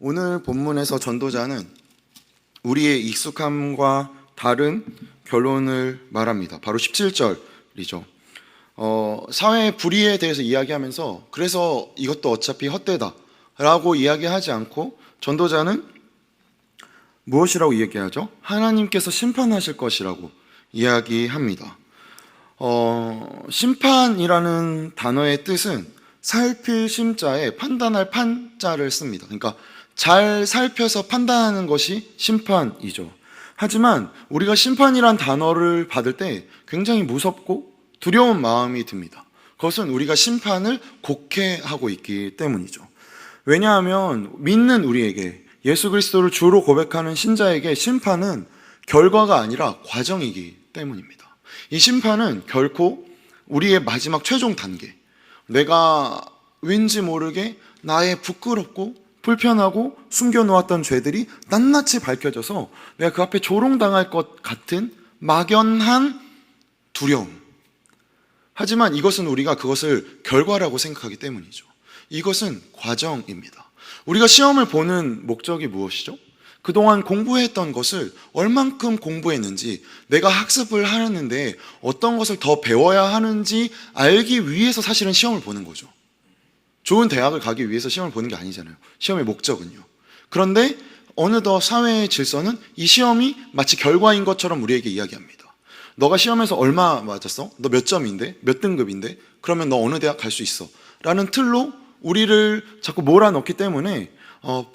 오늘 본문에서 전도자는 우리의 익숙함과 다른 결론을 말합니다. 바로 17절이죠. 사회의 불의에 대해서 이야기하면서 그래서 이것도 어차피 헛되다 라고 이야기하지 않고 전도자는 무엇이라고 이야기하죠? 하나님께서 심판하실 것이라고 이야기합니다. 심판이라는 단어의 뜻은 살필 심자에 판단할 판자를 씁니다. 그러니까 잘 살펴서 판단하는 것이 심판이죠. 하지만 우리가 심판이란 단어를 받을 때 굉장히 무섭고 두려운 마음이 듭니다. 그것은 우리가 심판을 곡해하고 있기 때문이죠. 왜냐하면 믿는 우리에게, 예수 그리스도를 주로 고백하는 신자에게 심판은 결과가 아니라 과정이기 때문입니다. 이 심판은 결코 우리의 마지막 최종 단계, 내가 왠지 모르게 나의 부끄럽고 불편하고 숨겨놓았던 죄들이 낱낱이 밝혀져서 내가 그 앞에 조롱당할 것 같은 막연한 두려움. 하지만 이것은 우리가 그것을 결과라고 생각하기 때문이죠. 이것은 과정입니다. 우리가 시험을 보는 목적이 무엇이죠? 그동안 공부했던 것을 얼만큼 공부했는지, 내가 학습을 하는데 어떤 것을 더 배워야 하는지 알기 위해서 사실은 시험을 보는 거죠. 좋은 대학을 가기 위해서 시험을 보는 게 아니잖아요. 시험의 목적은요. 그런데 어느덧 사회의 질서는 이 시험이 마치 결과인 것처럼 우리에게 이야기합니다. 너가 시험에서 얼마 맞았어? 너 몇 점인데? 몇 등급인데? 그러면 너 어느 대학 갈 수 있어? 라는 틀로 우리를 자꾸 몰아넣기 때문에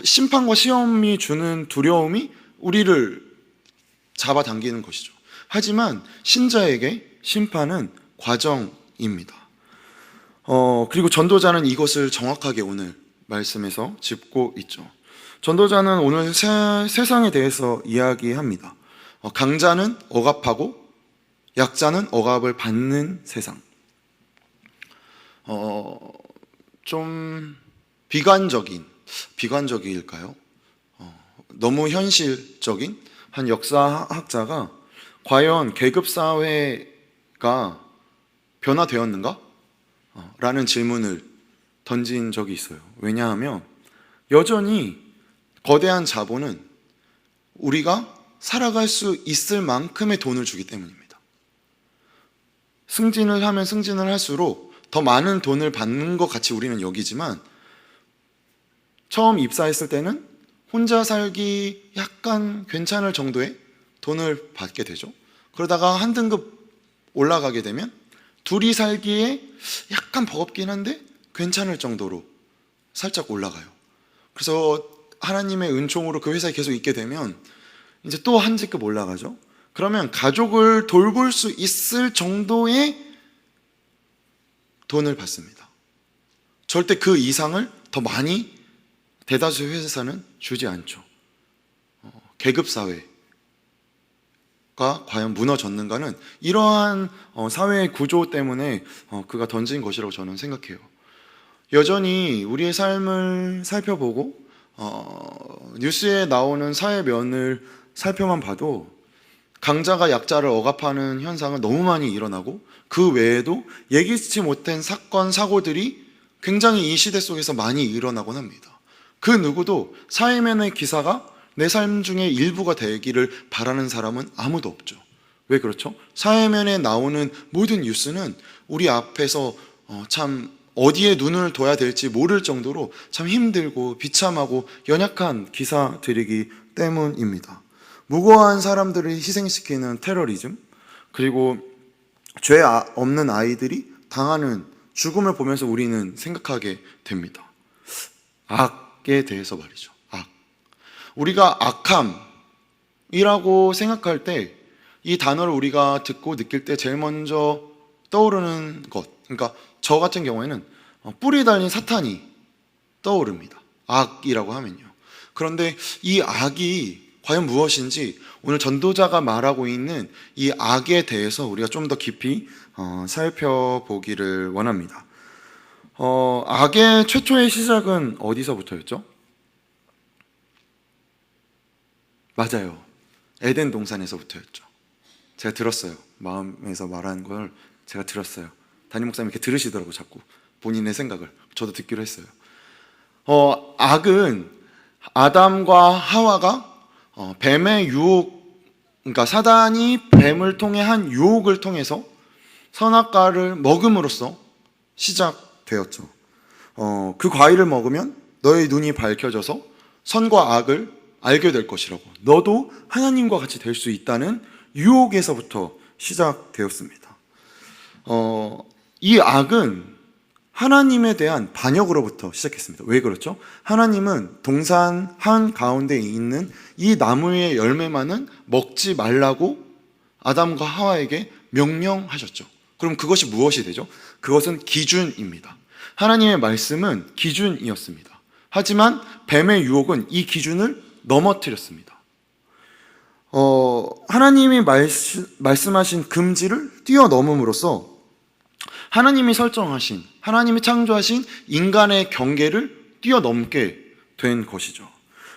심판과 시험이 주는 두려움이 우리를 잡아당기는 것이죠. 하지만 신자에게 심판은 과정입니다. 그리고 전도자는 이것을 정확하게 오늘 말씀에서 짚고 있죠. 전도자는 오늘 세상에 대해서 이야기합니다. 강자는 억압하고 약자는 억압을 받는 세상. 좀 비관적일까요? 너무 현실적인 한 역사학자가 과연 계급사회가 변화되었는가? 라는 질문을 던진 적이 있어요. 왜냐하면 여전히 거대한 자본은 우리가 살아갈 수 있을 만큼의 돈을 주기 때문입니다. 승진을 하면 승진을 할수록 더 많은 돈을 받는 것 같이 우리는 여기지만 처음 입사했을 때는 혼자 살기 약간 괜찮을 정도의 돈을 받게 되죠. 그러다가 한 등급 올라가게 되면 둘이 살기에 약간 버겁긴 한데 괜찮을 정도로 살짝 올라가요. 그래서 하나님의 은총으로 그 회사에 계속 있게 되면 이제 또 한 직급 올라가죠. 그러면 가족을 돌볼 수 있을 정도의 돈을 받습니다. 절대 그 이상을 더 많이 대다수 회사는 주지 않죠. 계급사회가 과연 무너졌는가는 이러한 사회의 구조 때문에 그가 던진 것이라고 저는 생각해요. 여전히 우리의 삶을 살펴보고 뉴스에 나오는 사회면을 살펴만 봐도 강자가 약자를 억압하는 현상은 너무 많이 일어나고 그 외에도 예기치 못한 사건, 사고들이 굉장히 이 시대 속에서 많이 일어나곤 합니다. 그 누구도 사회면의 기사가 내 삶 중에 일부가 되기를 바라는 사람은 아무도 없죠. 왜 그렇죠? 사회면에 나오는 모든 뉴스는 우리 앞에서 참 어디에 눈을 둬야 될지 모를 정도로 참 힘들고 비참하고 연약한 기사들이기 때문입니다. 무고한 사람들을 희생시키는 테러리즘, 그리고 죄 없는 아이들이 당하는 죽음을 보면서 우리는 생각하게 됩니다. 악에 대해서 말이죠. 악. 우리가 악함이라고 생각할 때 이 단어를 우리가 듣고 느낄 때 제일 먼저 떠오르는 것, 그러니까 저 같은 경우에는 뿔이 달린 사탄이 떠오릅니다. 악이라고 하면요. 그런데 이 악이 과연 무엇인지 오늘 전도자가 말하고 있는 이 악에 대해서 우리가 좀 더 깊이 살펴보기를 원합니다. 악의 최초의 시작은 어디서부터였죠? 맞아요. 에덴 동산에서부터였죠. 제가 들었어요. 마음에서 말하는 걸 제가 들었어요. 담임 목사님 이렇게 들으시더라고요. 자꾸 본인의 생각을. 저도 듣기로 했어요. 악은 아담과 하와가 뱀의 유혹, 그러니까 사단이 뱀을 통해 한 유혹을 통해서 선악과를 먹음으로써 시작되었죠. 그 과일을 먹으면 너의 눈이 밝혀져서 선과 악을 알게 될 것이라고, 너도 하나님과 같이 될 수 있다는 유혹에서부터 시작되었습니다. 이 악은 하나님에 대한 반역으로부터 시작했습니다. 왜 그렇죠? 하나님은 동산 한가운데 있는 이 나무의 열매만은 먹지 말라고 아담과 하와에게 명령하셨죠. 그럼 그것이 무엇이 되죠? 그것은 기준입니다. 하나님의 말씀은 기준이었습니다. 하지만 뱀의 유혹은 이 기준을 넘어뜨렸습니다. 하나님이 말씀하신 금지를 뛰어넘음으로써 하나님이 설정하신, 하나님이 창조하신 인간의 경계를 뛰어넘게 된 것이죠.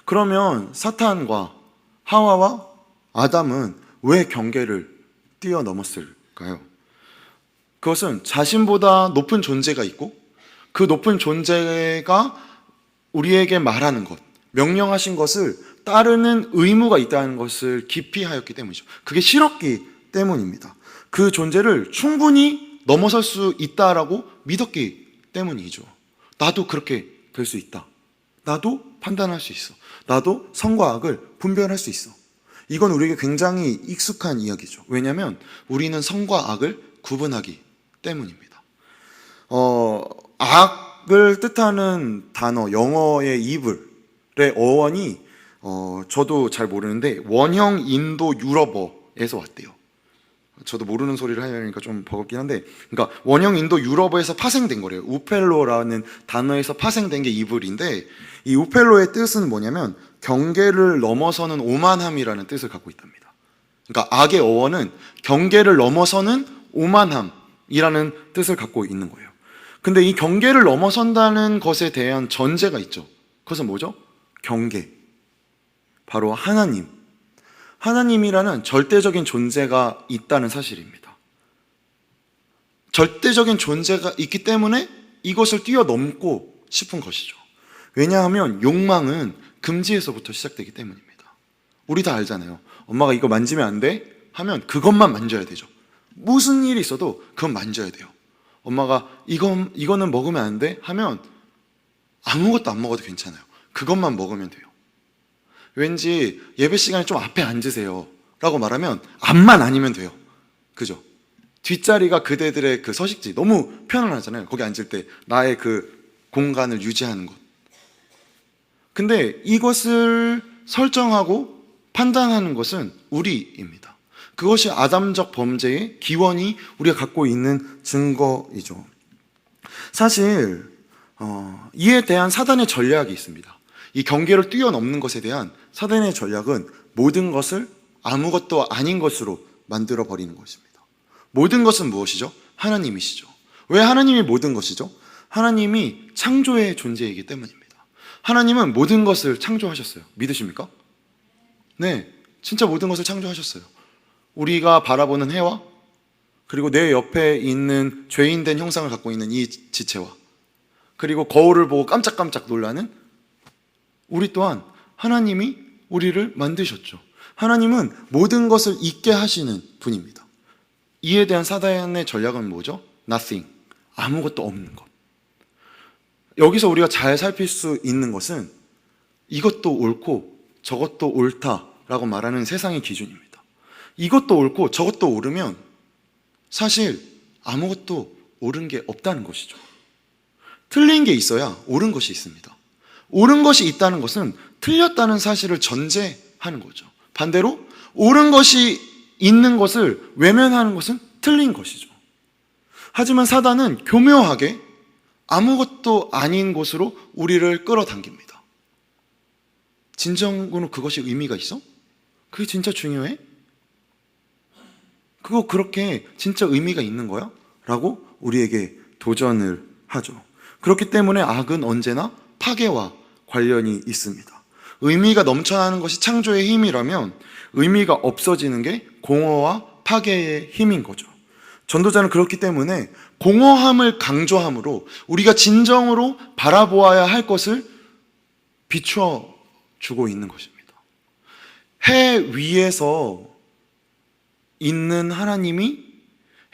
그러면 사탄과 하와와 아담은 왜 경계를 뛰어넘었을까요? 그것은 자신보다 높은 존재가 있고 그 높은 존재가 우리에게 말하는 것, 명령하신 것을 따르는 의무가 있다는 것을 깊이 하였기 때문이죠. 그게 싫었기 때문입니다. 그 존재를 충분히 넘어설 수 있다라고 믿었기 때문이죠. 나도 그렇게 될 수 있다. 나도 판단할 수 있어. 나도 선과 악을 분별할 수 있어. 이건 우리에게 굉장히 익숙한 이야기죠. 왜냐하면 우리는 선과 악을 구분하기 때문입니다. 악을 뜻하는 단어, 영어의 evil의 어원이 저도 잘 모르는데 원형 인도 유럽어에서 왔대요. 저도 모르는 소리를 하려니까 좀 버겁긴 한데, 그러니까 원형 인도 유럽어에서 파생된 거래요. 우펠로라는 단어에서 파생된 게 evil인데, 이 우펠로의 뜻은 뭐냐면 경계를 넘어서는 오만함이라는 뜻을 갖고 있답니다. 그러니까 악의 어원은 경계를 넘어서는 오만함이라는 뜻을 갖고 있는 거예요. 근데 이 경계를 넘어선다는 것에 대한 전제가 있죠. 그것은 뭐죠? 경계. 바로 하나님. 하나님이라는 절대적인 존재가 있다는 사실입니다. 절대적인 존재가 있기 때문에 이것을 뛰어넘고 싶은 것이죠. 왜냐하면 욕망은 금지에서부터 시작되기 때문입니다. 우리 다 알잖아요. 엄마가 이거 만지면 안 돼? 하면 그것만 만져야 되죠. 무슨 일이 있어도 그건 만져야 돼요. 엄마가 이거는 먹으면 안 돼? 하면 아무것도 안 먹어도 괜찮아요. 그것만 먹으면 돼요. 왠지 예배 시간에 좀 앞에 앉으세요 라고 말하면 앞만 아니면 돼요. 그죠? 뒷자리가 그대들의 그 서식지 너무 편안하잖아요. 거기 앉을 때 나의 그 공간을 유지하는 것. 근데 이것을 설정하고 판단하는 것은 우리입니다. 그것이 아담적 범죄의 기원이 우리가 갖고 있는 증거이죠. 사실 이에 대한 사단의 전략이 있습니다. 이 경계를 뛰어넘는 것에 대한 사단의 전략은 모든 것을 아무것도 아닌 것으로 만들어 버리는 것입니다. 모든 것은 무엇이죠? 하나님이시죠. 왜 하나님이 모든 것이죠? 하나님이 창조의 존재이기 때문입니다. 하나님은 모든 것을 창조하셨어요. 믿으십니까? 네, 진짜 모든 것을 창조하셨어요. 우리가 바라보는 해와 그리고 내 옆에 있는 죄인된 형상을 갖고 있는 이 지체와 그리고 거울을 보고 깜짝깜짝 놀라는 우리 또한 하나님이 우리를 만드셨죠. 하나님은 모든 것을 있게 하시는 분입니다. 이에 대한 사단의 전략은 뭐죠? Nothing. 아무것도 없는 것. 여기서 우리가 잘 살필 수 있는 것은 이것도 옳고 저것도 옳다라고 말하는 세상의 기준입니다. 이것도 옳고 저것도 옳으면 사실 아무것도 옳은 게 없다는 것이죠. 틀린 게 있어야 옳은 것이 있습니다. 옳은 것이 있다는 것은 틀렸다는 사실을 전제하는 거죠. 반대로 옳은 것이 있는 것을 외면하는 것은 틀린 것이죠. 하지만 사단은 교묘하게 아무것도 아닌 곳으로 우리를 끌어당깁니다. 진정으로 그것이 의미가 있어? 그게 진짜 중요해? 그거 그렇게 진짜 의미가 있는 거야? 라고 우리에게 도전을 하죠. 그렇기 때문에 악은 언제나 파괴와 관련이 있습니다. 의미가 넘쳐나는 것이 창조의 힘이라면 의미가 없어지는 게 공허와 파괴의 힘인 거죠. 전도자는 그렇기 때문에 공허함을 강조함으로 우리가 진정으로 바라보아야 할 것을 비추어 주고 있는 것입니다. 해 위에서 있는 하나님이,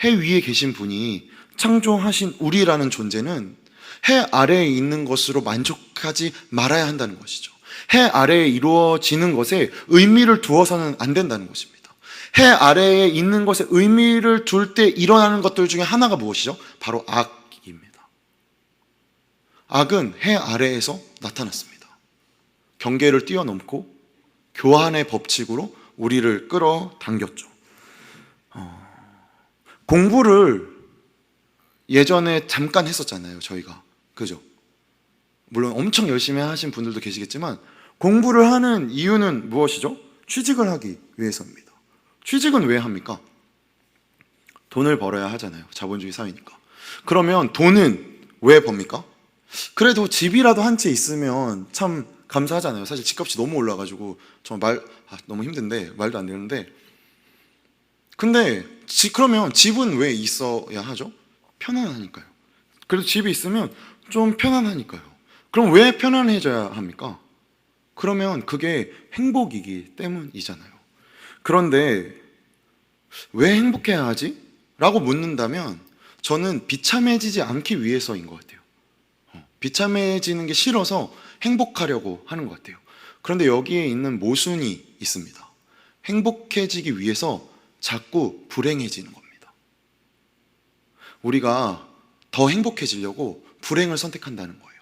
해 위에 계신 분이 창조하신 우리라는 존재는 해 아래에 있는 것으로 만족하지 말아야 한다는 것이죠. 해 아래에 이루어지는 것에 의미를 두어서는 안 된다는 것입니다. 해 아래에 있는 것에 의미를 둘 때 일어나는 것들 중에 하나가 무엇이죠? 바로 악입니다. 악은 해 아래에서 나타났습니다. 경계를 뛰어넘고 교환의 법칙으로 우리를 끌어당겼죠. 공부를 예전에 잠깐 했었잖아요, 저희가. 그죠? 물론 엄청 열심히 하신 분들도 계시겠지만, 공부를 하는 이유는 무엇이죠? 취직을 하기 위해서입니다. 취직은 왜 합니까? 돈을 벌어야 하잖아요, 자본주의 사회니까. 그러면 돈은 왜 법니까? 그래도 집이라도 한 채 있으면 참 감사하잖아요. 사실 집값이 너무 올라가지고 정말 너무 힘든데, 말도 안 되는데. 근데 그러면 집은 왜 있어야 하죠? 편안하니까요. 그래도 집이 있으면 좀 편안하니까요. 그럼 왜 편안해져야 합니까? 그러면 그게 행복이기 때문이잖아요. 그런데 왜 행복해야 하지? 라고 묻는다면 저는 비참해지지 않기 위해서인 것 같아요. 비참해지는 게 싫어서 행복하려고 하는 것 같아요. 그런데 여기에 있는 모순이 있습니다. 행복해지기 위해서 자꾸 불행해지는 겁니다. 우리가 더 행복해지려고 불행을 선택한다는 거예요.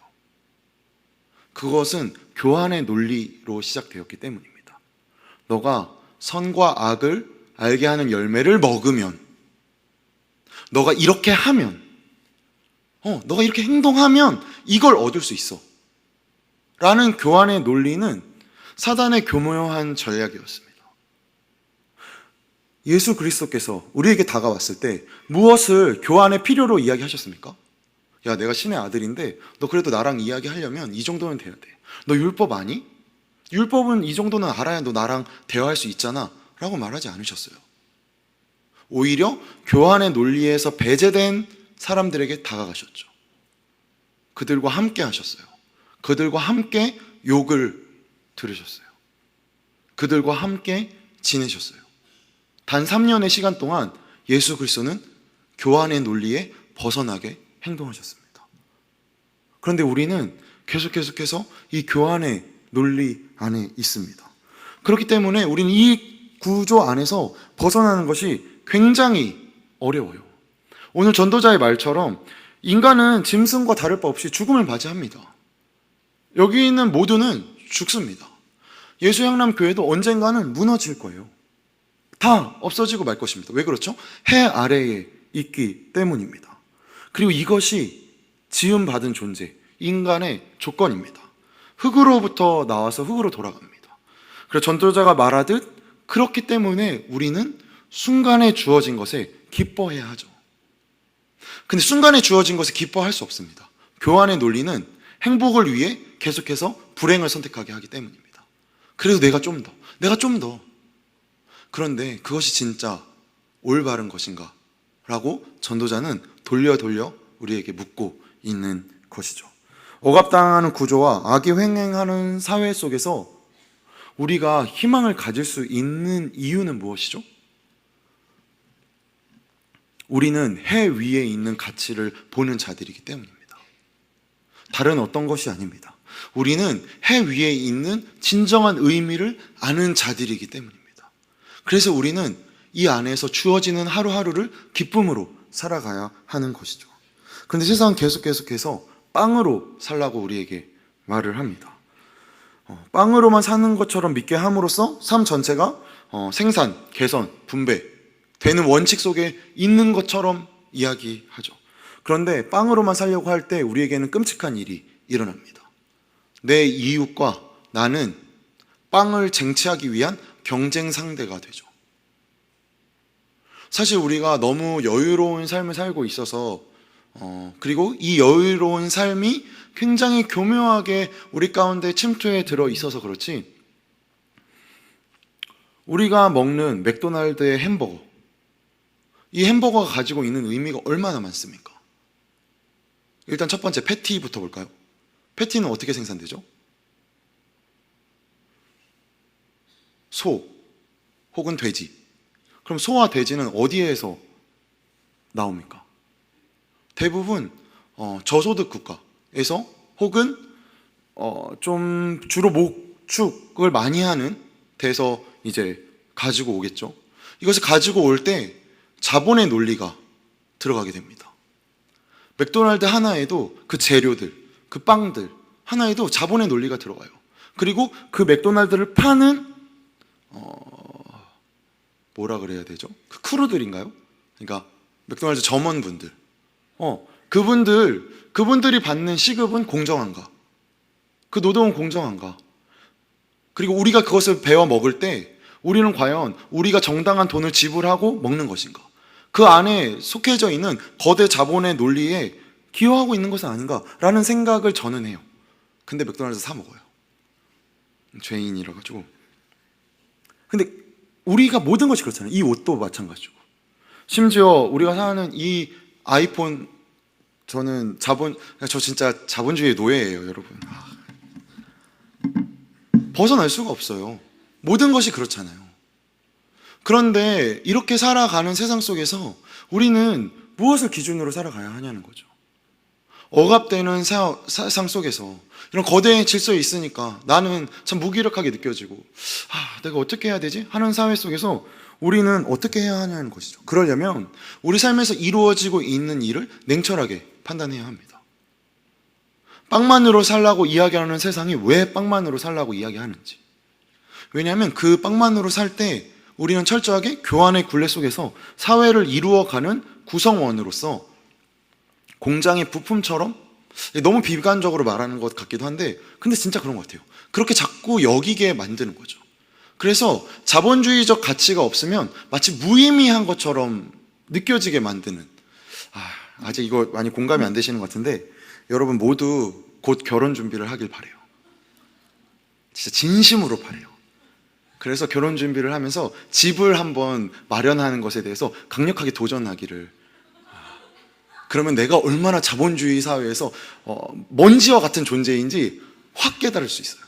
그것은 교환의 논리로 시작되었기 때문입니다. 너가 선과 악을 알게 하는 열매를 먹으면, 너가 이렇게 하면, 너가 이렇게 행동하면 이걸 얻을 수 있어 라는 교환의 논리는 사단의 교묘한 전략이었습니다. 예수 그리스도께서 우리에게 다가왔을 때 무엇을 교환의 필요로 이야기하셨습니까? 야, 내가 신의 아들인데 너 그래도 나랑 이야기하려면 이 정도는 돼야 돼. 너 율법 아니? 율법은 이 정도는 알아야 너 나랑 대화할 수 있잖아 라고 말하지 않으셨어요. 오히려 교환의 논리에서 배제된 사람들에게 다가가셨죠. 그들과 함께 하셨어요. 그들과 함께 욕을 들으셨어요. 그들과 함께 지내셨어요. 단 3년의 시간 동안 예수 그리스도는 교환의 논리에 벗어나게 행동하셨습니다. 그런데 우리는 계속해서 이 교환의 논리 안에 있습니다. 그렇기 때문에 우리는 이 구조 안에서 벗어나는 것이 굉장히 어려워요. 오늘 전도자의 말처럼 인간은 짐승과 다를 바 없이 죽음을 맞이합니다. 여기 있는 모두는 죽습니다. 예수향람교회도 언젠가는 무너질 거예요. 다 없어지고 말 것입니다. 왜 그렇죠? 해 아래에 있기 때문입니다. 그리고 이것이 지음받은 존재, 인간의 조건입니다. 흙으로부터 나와서 흙으로 돌아갑니다. 그래서 전도자가 말하듯 그렇기 때문에 우리는 순간에 주어진 것에 기뻐해야 하죠. 근데 순간에 주어진 것에 기뻐할 수 없습니다. 교환의 논리는 행복을 위해 계속해서 불행을 선택하게 하기 때문입니다. 그래서 내가 좀 더. 그런데 그것이 진짜 올바른 것인가? 라고 전도자는 돌려 우리에게 묻고 있는 것이죠. 억압당하는 구조와 악이 횡행하는 사회 속에서 우리가 희망을 가질 수 있는 이유는 무엇이죠? 우리는 해 위에 있는 가치를 보는 자들이기 때문입니다. 다른 어떤 것이 아닙니다. 우리는 해 위에 있는 진정한 의미를 아는 자들이기 때문입니다. 그래서 우리는 이 안에서 주어지는 하루하루를 기쁨으로 살아가야 하는 것이죠. 그런데 세상은 계속해서 빵으로 살라고 우리에게 말을 합니다. 빵으로만 사는 것처럼 믿게 함으로써 삶 전체가 생산, 개선, 분배 되는 원칙 속에 있는 것처럼 이야기하죠. 그런데 빵으로만 살려고 할 때 우리에게는 끔찍한 일이 일어납니다. 내 이웃과 나는 빵을 쟁취하기 위한 경쟁 상대가 되죠. 사실 우리가 너무 여유로운 삶을 살고 있어서 그리고 이 여유로운 삶이 굉장히 교묘하게 우리 가운데 침투해 들어 있어서 그렇지, 우리가 먹는 맥도날드의 햄버거, 이 햄버거가 가지고 있는 의미가 얼마나 많습니까? 일단 첫 번째 패티부터 볼까요? 패티는 어떻게 생산되죠? 소 혹은 돼지. 그럼 소와 돼지는 어디에서 나옵니까? 대부분 저소득 국가에서 혹은 좀 주로 목축을 많이 하는 데서 이제 가지고 오겠죠. 이것을 가지고 올 때 자본의 논리가 들어가게 됩니다. 맥도날드 하나에도 그 재료들, 그 빵들 하나에도 자본의 논리가 들어가요. 그리고 그 맥도날드를 파는 뭐라 그래야 되죠? 그 크루들인가요? 그러니까 맥도날드 점원분들, 그분들이 받는 시급은 공정한가? 그 노동은 공정한가? 그리고 우리가 그것을 베어 먹을 때 우리는 과연 우리가 정당한 돈을 지불하고 먹는 것인가? 그 안에 속해져 있는 거대 자본의 논리에 기여하고 있는 것은 아닌가라는 생각을 저는 해요. 근데 맥도날드 사 먹어요. 죄인이라 가지고. 근데 우리가 모든 것이 그렇잖아요. 이 옷도 마찬가지고. 심지어 우리가 사는 이 아이폰, 저 진짜 자본주의의 노예예요, 여러분. 벗어날 수가 없어요. 모든 것이 그렇잖아요. 그런데 이렇게 살아가는 세상 속에서 우리는 무엇을 기준으로 살아가야 하냐는 거죠. 억압되는 세상 속에서 이런 거대한 질서에 있으니까 나는 참 무기력하게 느껴지고 내가 어떻게 해야 되지? 하는 사회 속에서 우리는 어떻게 해야 하냐는 것이죠. 그러려면 우리 삶에서 이루어지고 있는 일을 냉철하게 판단해야 합니다. 빵만으로 살라고 이야기하는 세상이 왜 빵만으로 살라고 이야기하는지. 왜냐하면 그 빵만으로 살 때 우리는 철저하게 교환의 굴레 속에서 사회를 이루어가는 구성원으로서 공장의 부품처럼, 너무 비관적으로 말하는 것 같기도 한데 근데 진짜 그런 것 같아요. 그렇게 자꾸 여기게 만드는 거죠. 그래서 자본주의적 가치가 없으면 마치 무의미한 것처럼 느껴지게 만드는, 아직 이거 많이 공감이 안 되시는 것 같은데 여러분 모두 곧 결혼 준비를 하길 바래요. 진짜 진심으로 바래요. 그래서 결혼 준비를 하면서 집을 한번 마련하는 것에 대해서 강력하게 도전하기를. 그러면 내가 얼마나 자본주의 사회에서 먼지와 같은 존재인지 확 깨달을 수 있어요.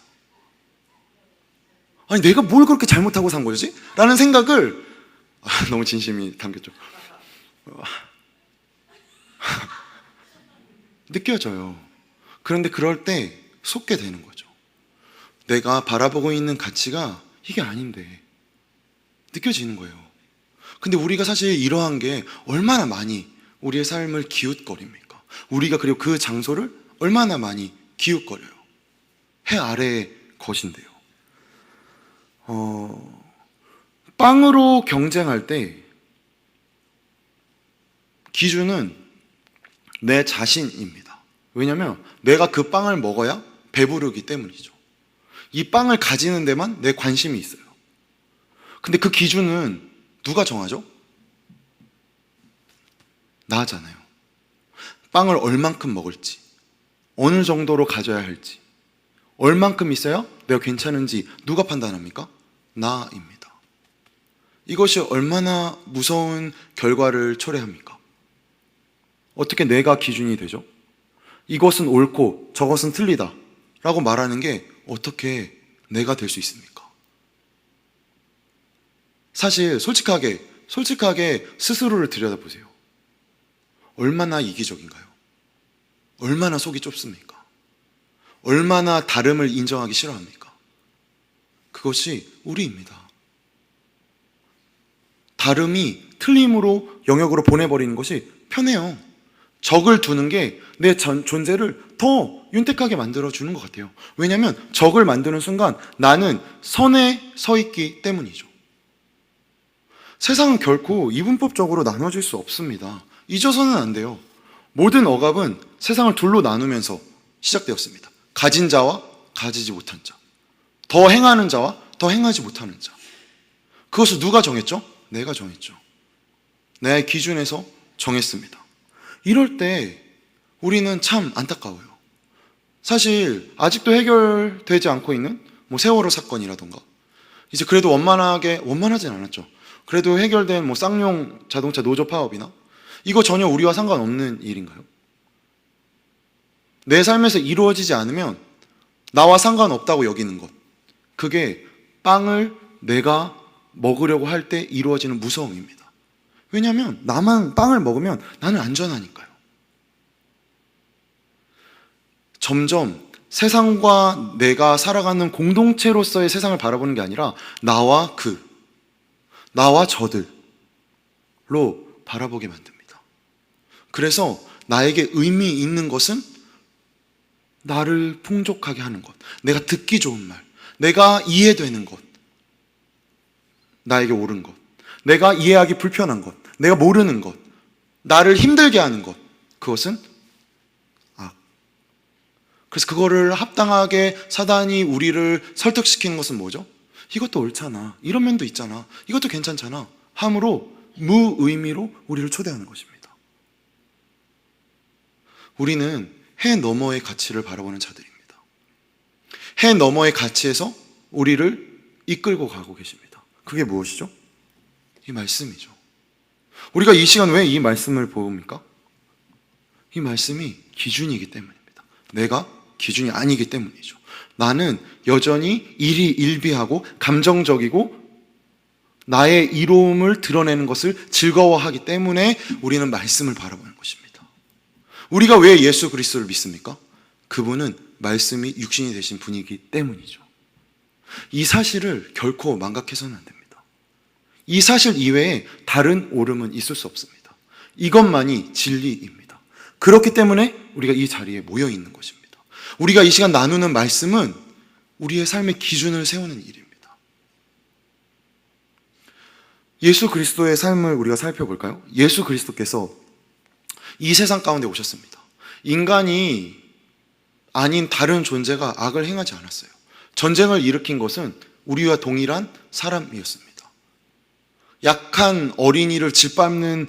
아니 내가 뭘 그렇게 잘못하고 산 거지? 라는 생각을 너무 진심이 담겼죠. 느껴져요. 그런데 그럴 때 속게 되는 거죠. 내가 바라보고 있는 가치가 이게 아닌데 느껴지는 거예요. 근데 우리가 사실 이러한 게 얼마나 많이 우리의 삶을 기웃거립니까? 우리가 그리고 그 장소를 얼마나 많이 기웃거려요. 해 아래의 것인데요. 빵으로 경쟁할 때 기준은 내 자신입니다. 왜냐하면 내가 그 빵을 먹어야 배부르기 때문이죠. 이 빵을 가지는 데만 내 관심이 있어요. 근데 그 기준은 누가 정하죠? 나잖아요. 빵을 얼만큼 먹을지, 어느 정도로 가져야 할지, 얼만큼 있어야 내가 괜찮은지 누가 판단합니까? 나입니다. 이것이 얼마나 무서운 결과를 초래합니까? 어떻게 내가 기준이 되죠? 이것은 옳고 저것은 틀리다 라고 말하는 게 어떻게 내가 될 수 있습니까? 사실 솔직하게 스스로를 들여다보세요. 얼마나 이기적인가요? 얼마나 속이 좁습니까? 얼마나 다름을 인정하기 싫어합니까? 그것이 우리입니다. 다름이 틀림으로 영역으로 보내버리는 것이 편해요. 적을 두는 게 내 존재를 더 윤택하게 만들어주는 것 같아요. 왜냐하면 적을 만드는 순간 나는 선에 서 있기 때문이죠. 세상은 결코 이분법적으로 나눠질 수 없습니다. 잊어서는 안 돼요. 모든 억압은 세상을 둘로 나누면서 시작되었습니다. 가진 자와 가지지 못한 자, 더 행하는 자와 더 행하지 못하는 자. 그것을 누가 정했죠? 내가 정했죠. 내 기준에서 정했습니다. 이럴 때 우리는 참 안타까워요. 사실 아직도 해결되지 않고 있는 세월호 사건이라던가, 이제 그래도 원만하진 않았죠. 그래도 해결된 쌍용 자동차 노조 파업이나, 이거 전혀 우리와 상관없는 일인가요? 내 삶에서 이루어지지 않으면 나와 상관없다고 여기는 것, 그게 빵을 내가 먹으려고 할 때 이루어지는 무서움입니다. 왜냐하면 나만 빵을 먹으면 나는 안전하니까요. 점점 세상과 내가 살아가는 공동체로서의 세상을 바라보는 게 아니라 나와 저들로 바라보게 만듭니다. 그래서 나에게 의미 있는 것은 나를 풍족하게 하는 것, 내가 듣기 좋은 말, 내가 이해되는 것, 나에게 옳은 것, 내가 이해하기 불편한 것, 내가 모르는 것, 나를 힘들게 하는 것, 그것은 악. 그래서 그거를 합당하게 사단이 우리를 설득시키는 것은 뭐죠? 이것도 옳잖아, 이런 면도 있잖아, 이것도 괜찮잖아 함으로 무의미로 우리를 초대하는 것입니다. 우리는 해 너머의 가치를 바라보는 자들입니다. 해 너머의 가치에서 우리를 이끌고 가고 계십니다. 그게 무엇이죠? 이 말씀이죠. 우리가 이 시간 왜 이 말씀을 보입니까? 이 말씀이 기준이기 때문입니다. 내가 기준이 아니기 때문이죠. 나는 여전히 일희일비하고 감정적이고 나의 이로움을 드러내는 것을 즐거워하기 때문에 우리는 말씀을 바라보는 것입니다. 우리가 왜 예수 그리스도를 믿습니까? 그분은 말씀이 육신이 되신 분이기 때문이죠. 이 사실을 결코 망각해서는 안 됩니다. 이 사실 이외에 다른 옳음은 있을 수 없습니다. 이것만이 진리입니다. 그렇기 때문에 우리가 이 자리에 모여 있는 것입니다. 우리가 이 시간 나누는 말씀은 우리의 삶의 기준을 세우는 일입니다. 예수 그리스도의 삶을 우리가 살펴볼까요? 예수 그리스도께서 이 세상 가운데 오셨습니다. 인간이 아닌 다른 존재가 악을 행하지 않았어요. 전쟁을 일으킨 것은 우리와 동일한 사람이었습니다. 약한 어린이를 짓밟는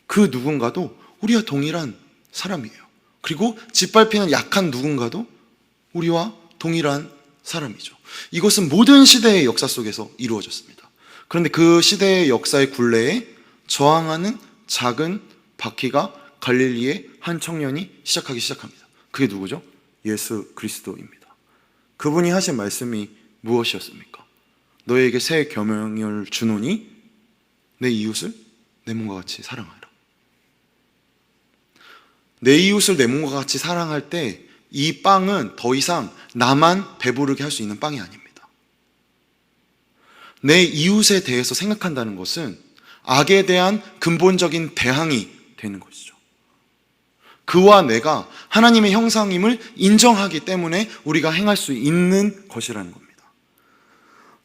그 누군가도 우리와 동일한 사람이에요. 그리고 짓밟히는 약한 누군가도 우리와 동일한 사람이죠. 이것은 모든 시대의 역사 속에서 이루어졌습니다. 그런데 그 시대의 역사의 굴레에 저항하는 작은 바퀴가 갈릴리의 한 청년이 시작하기 시작합니다. 그게 누구죠? 예수 그리스도입니다. 그분이 하신 말씀이 무엇이었습니까? 너에게 새 계명을 주노니 내 이웃을 내 몸과 같이 사랑하라. 내 이웃을 내 몸과 같이 사랑할 때 이 빵은 더 이상 나만 배부르게 할 수 있는 빵이 아닙니다. 내 이웃에 대해서 생각한다는 것은 악에 대한 근본적인 대항이 되는 것이죠. 그와 내가 하나님의 형상임을 인정하기 때문에 우리가 행할 수 있는 것이라는 겁니다.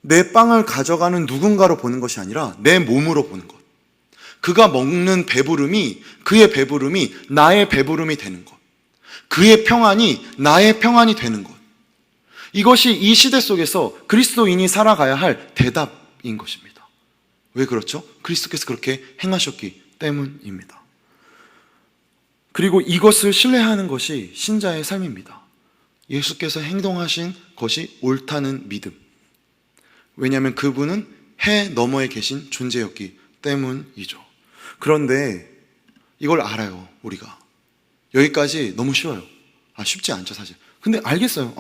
내 빵을 가져가는 누군가로 보는 것이 아니라 내 몸으로 보는 것. 그가 먹는 배부름이, 그의 배부름이 나의 배부름이 되는 것. 그의 평안이 나의 평안이 되는 것. 이것이 이 시대 속에서 그리스도인이 살아가야 할 대답인 것입니다. 왜 그렇죠? 그리스도께서 그렇게 행하셨기 때문입니다. 그리고 이것을 신뢰하는 것이 신자의 삶입니다. 예수께서 행동하신 것이 옳다는 믿음. 왜냐하면 그분은 해 너머에 계신 존재였기 때문이죠. 그런데 이걸 알아요, 우리가. 여기까지 너무 쉬워요. 쉽지 않죠, 사실. 근데 알겠어요.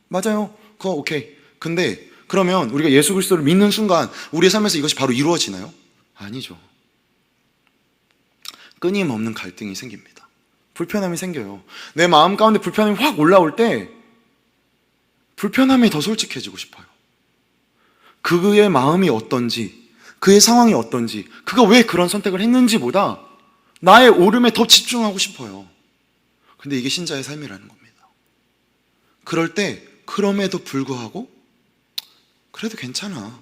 맞아요. 그거 오케이. 근데 그러면 우리가 예수 그리스도를 믿는 순간 우리의 삶에서 이것이 바로 이루어지나요? 아니죠. 끊임없는 갈등이 생깁니다. 불편함이 생겨요. 내 마음 가운데 불편함이 확 올라올 때 불편함이 더 솔직해지고 싶어요. 그의 마음이 어떤지, 그의 상황이 어떤지, 그가 왜 그런 선택을 했는지보다 나의 옳음에 더 집중하고 싶어요. 근데 이게 신자의 삶이라는 겁니다. 그럴 때 그럼에도 불구하고 그래도 괜찮아,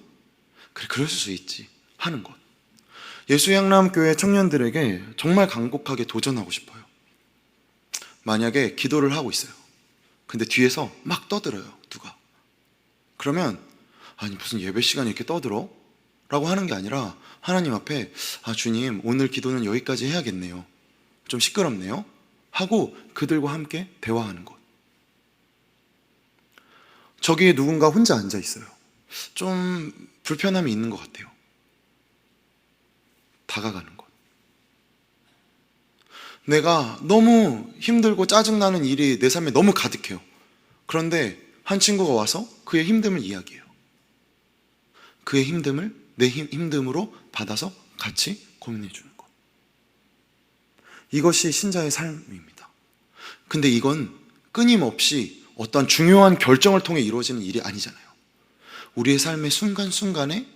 그래 그럴 수 있지 하는 것. 예수양람교회 청년들에게 정말 간곡하게 도전하고 싶어요. 만약에 기도를 하고 있어요. 근데 뒤에서 막 떠들어요, 누가. 그러면 아니 무슨 예배 시간에 이렇게 떠들어? 라고 하는 게 아니라 하나님 앞에 주님 오늘 기도는 여기까지 해야겠네요, 좀 시끄럽네요 하고 그들과 함께 대화하는 것. 저기에 누군가 혼자 앉아 있어요. 좀 불편함이 있는 것 같아요. 다가가는 것. 내가 너무 힘들고 짜증나는 일이 내 삶에 너무 가득해요. 그런데 한 친구가 와서 그의 힘듦을 이야기해요. 그의 힘듦을 내 힘듦으로 받아서 같이 고민해 주는 것. 이것이 신자의 삶입니다. 근데 이건 끊임없이 어떤 중요한 결정을 통해 이루어지는 일이 아니잖아요. 우리의 삶의 순간순간에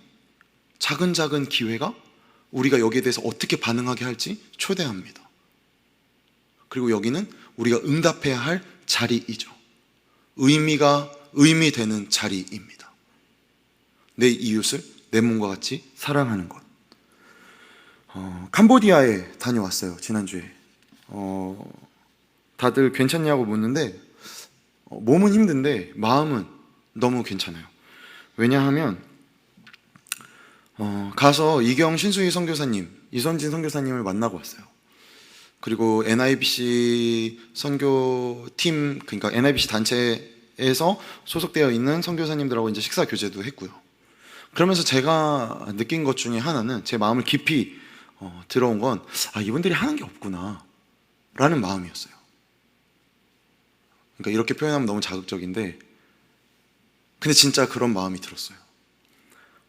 작은 작은 기회가 우리가 여기에 대해서 어떻게 반응하게 할지 초대합니다. 그리고 여기는 우리가 응답해야 할 자리이죠. 의미 되는 자리입니다. 내 이웃을 내 몸과 같이 사랑하는 것. 캄보디아에 다녀왔어요, 지난주에. 다들 괜찮냐고 묻는데, 몸은 힘든데 마음은 너무 괜찮아요. 왜냐하면 가서 이경 신수희 선교사님, 이선진 선교사님을 만나고 왔어요. 그리고 NIBC 선교팀, 그러니까 NIBC 단체에서 소속되어 있는 선교사님들하고 이제 식사 교제도 했고요. 그러면서 제가 느낀 것 중에 하나는, 제 마음을 깊이 들어온 건, 이분들이 하는 게 없구나 라는 마음이었어요. 그러니까 이렇게 표현하면 너무 자극적인데, 근데 진짜 그런 마음이 들었어요.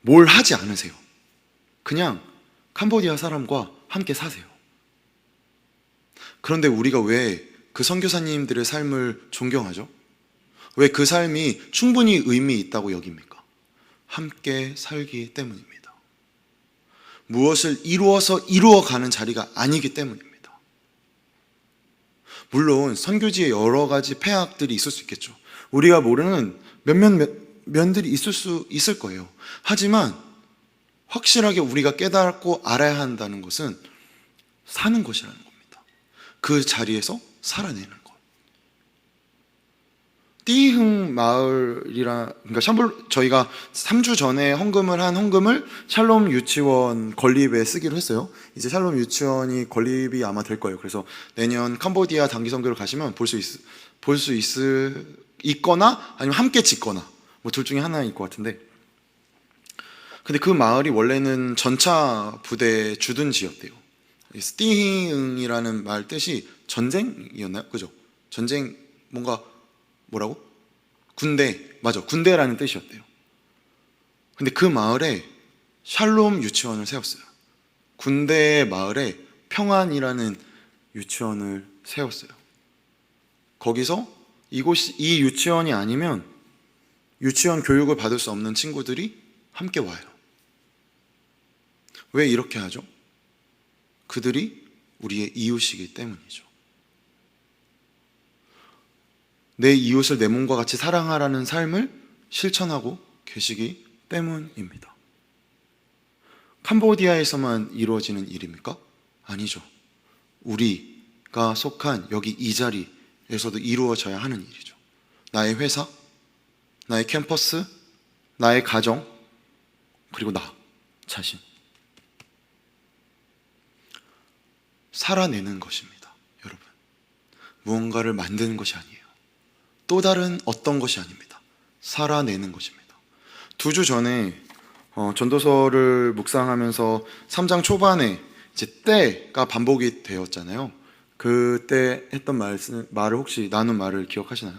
뭘 하지 않으세요. 그냥 캄보디아 사람과 함께 사세요. 그런데 우리가 왜 그 선교사님들의 삶을 존경하죠? 왜 그 삶이 충분히 의미 있다고 여깁니까? 함께 살기 때문입니다. 무엇을 이루어가는 자리가 아니기 때문입니다. 물론 선교지에 여러 가지 폐악들이 있을 수 있겠죠. 우리가 모르는 몇몇 면들이 있을 거예요. 하지만 확실하게 우리가 깨닫고 알아야 한다는 것은 사는 것이라는 겁니다. 그 자리에서 살아내는 것. 띠흥 마을이라, 그러니까 저희가 3주 전에 한 헌금을 샬롬 유치원 건립에 쓰기로 했어요. 이제 샬롬 유치원이 건립이 아마 될 거예요. 그래서 내년 캄보디아 단기 선교를 가시면 볼 수 있거나 아니면 함께 짓거나 뭐 둘 중에 하나일 것 같은데, 근데 그 마을이 원래는 전차 부대 주둔지였대요. 스티흥이라는 말 뜻이 전쟁이었나요? 그죠? 전쟁, 뭐라고? 군대, 맞아, 군대라는 뜻이었대요. 근데 그 마을에 샬롬 유치원을 세웠어요. 군대 마을에 평안이라는 유치원을 세웠어요. 거기서 이 유치원이 아니면 유치원 교육을 받을 수 없는 친구들이 함께 와요. 왜 이렇게 하죠? 그들이 우리의 이웃이기 때문이죠. 내 이웃을 내 몸과 같이 사랑하라는 삶을 실천하고 계시기 때문입니다. 캄보디아에서만 이루어지는 일입니까? 아니죠. 우리가 속한 여기 이 자리에서도 이루어져야 하는 일이죠. 나의 회사, 나의 캠퍼스, 나의 가정, 그리고 나 자신. 살아내는 것입니다, 여러분. 무언가를 만드는 것이 아니에요. 또 다른 어떤 것이 아닙니다. 살아내는 것입니다. 2주 전에 전도서를 묵상하면서 3장 초반에 이제 때가 반복이 되었잖아요. 그때 했던 말을 혹시 나눈 말을 기억하시나요?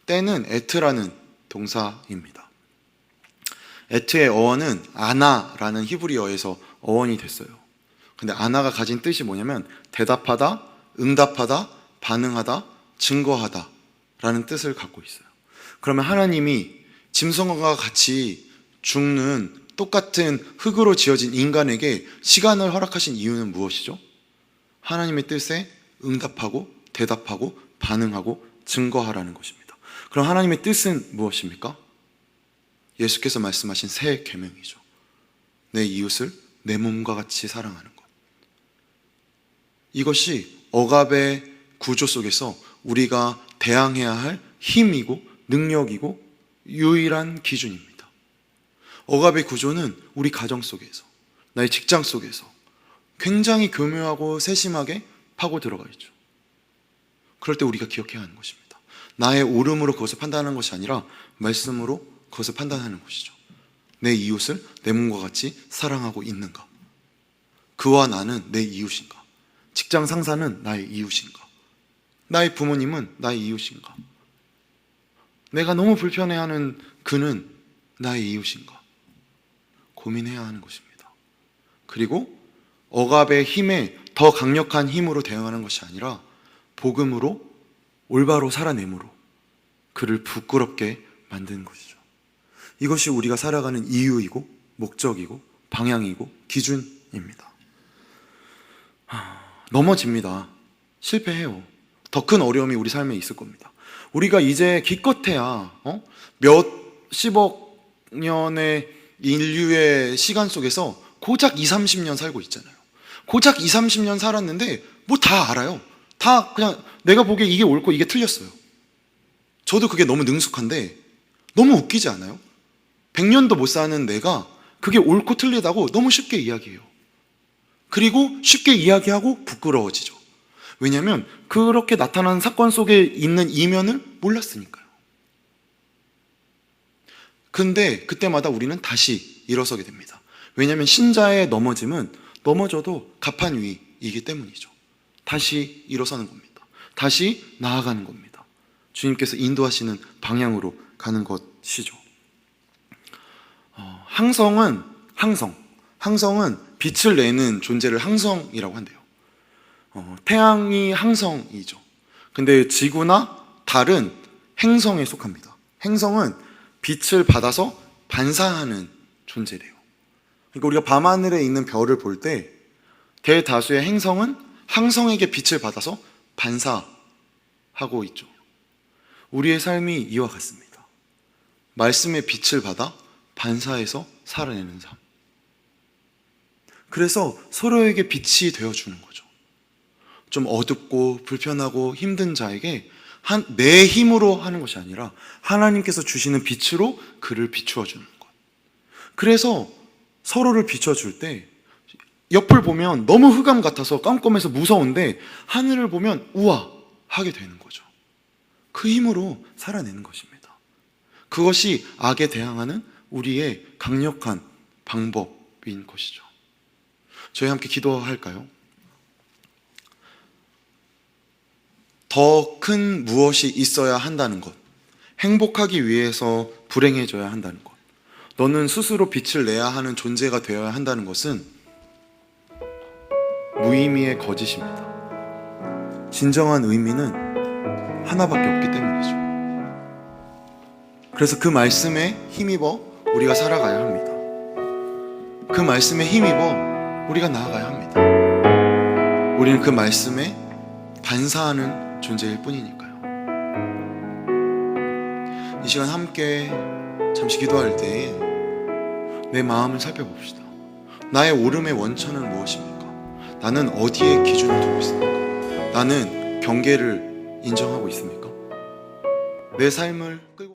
때는 에트라는 동사입니다. 에트의 어원은 아나라는 히브리어에서 어원이 됐어요. 근데 아나가 가진 뜻이 뭐냐면 대답하다, 응답하다, 반응하다, 증거하다 라는 뜻을 갖고 있어요. 그러면 하나님이 짐승과 같이 죽는 똑같은 흙으로 지어진 인간에게 시간을 허락하신 이유는 무엇이죠? 하나님의 뜻에 응답하고 대답하고 반응하고 증거하라는 것입니다. 그럼 하나님의 뜻은 무엇입니까? 예수께서 말씀하신 새 계명이죠. 내 이웃을 내 몸과 같이 사랑하는 것. 이것이 억압의 구조 속에서 우리가 대항해야 할 힘이고 능력이고 유일한 기준입니다. 억압의 구조는 우리 가정 속에서, 나의 직장 속에서 굉장히 교묘하고 세심하게 파고 들어가 있죠. 그럴 때 우리가 기억해야 하는 것입니다. 나의 옳음으로 그것을 판단하는 것이 아니라 말씀으로 그것을 판단하는 것이죠. 내 이웃을 내 몸과 같이 사랑하고 있는가? 그와 나는 내 이웃인가? 직장 상사는 나의 이웃인가? 나의 부모님은 나의 이웃인가? 내가 너무 불편해하는 그는 나의 이웃인가? 고민해야 하는 것입니다. 그리고 억압의 힘에 더 강력한 힘으로 대응하는 것이 아니라 복음으로 올바로 살아내므로 그를 부끄럽게 만드는 것이죠. 이것이 우리가 살아가는 이유이고 목적이고 방향이고 기준입니다. 넘어집니다. 실패해요. 더 큰 어려움이 우리 삶에 있을 겁니다. 우리가 이제 기껏해야 몇십억 년의 인류의 시간 속에서 고작 20, 30년 살고 있잖아요. 고작 20, 30년 살았는데 뭐 다 알아요. 다 그냥 내가 보기에 이게 옳고 이게 틀렸어요. 저도 그게 너무 능숙한데 너무 웃기지 않아요? 100년도 못 사는 내가 그게 옳고 틀리다고 너무 쉽게 이야기해요. 그리고 쉽게 이야기하고 부끄러워지죠. 왜냐하면 그렇게 나타난 사건 속에 있는 이면을 몰랐으니까요. 근데 그때마다 우리는 다시 일어서게 됩니다. 왜냐하면 신자의 넘어짐은 넘어져도 가판위이기 때문이죠. 다시 일어서는 겁니다. 다시 나아가는 겁니다. 주님께서 인도하시는 방향으로 가는 것이죠. 항성은 빛을 내는 존재를 항성이라고 한대요. 태양이 항성이죠. 근데 지구나 달은 행성에 속합니다. 행성은 빛을 받아서 반사하는 존재래요. 그러니까 우리가 밤하늘에 있는 별을 볼 때 대다수의 행성은 항성에게 빛을 받아서 반사하고 있죠. 우리의 삶이 이와 같습니다. 말씀의 빛을 받아 반사해서 살아내는 삶. 그래서 서로에게 빛이 되어주는 거죠. 좀 어둡고 불편하고 힘든 자에게 내 힘으로 하는 것이 아니라 하나님께서 주시는 빛으로 그를 비추어 주는 것. 그래서 서로를 비춰줄 때 옆을 보면 너무 흑암 같아서 깜깜해서 무서운데 하늘을 보면 우와 하게 되는 거죠. 그 힘으로 살아내는 것입니다. 그것이 악에 대항하는 우리의 강력한 방법인 것이죠. 저희 함께 기도할까요? 더 큰 무엇이 있어야 한다는 것, 행복하기 위해서 불행해져야 한다는 것, 너는 스스로 빛을 내야 하는 존재가 되어야 한다는 것은 무의미의 거짓입니다. 진정한 의미는 하나밖에 없기 때문이죠. 그래서 그 말씀에 힘입어 우리가 살아가야 합니다. 그 말씀에 힘입어 우리가 나아가야 합니다. 우리는 그 말씀에 반사하는 존재일 뿐이니까요. 이 시간 함께 잠시 기도할 때에 내 마음을 살펴봅시다. 나의 오름의 원천은 무엇입니까? 나는 어디에 기준을 두고 있습니까? 나는 경계를 인정하고 있습니까? 내 삶을 끌고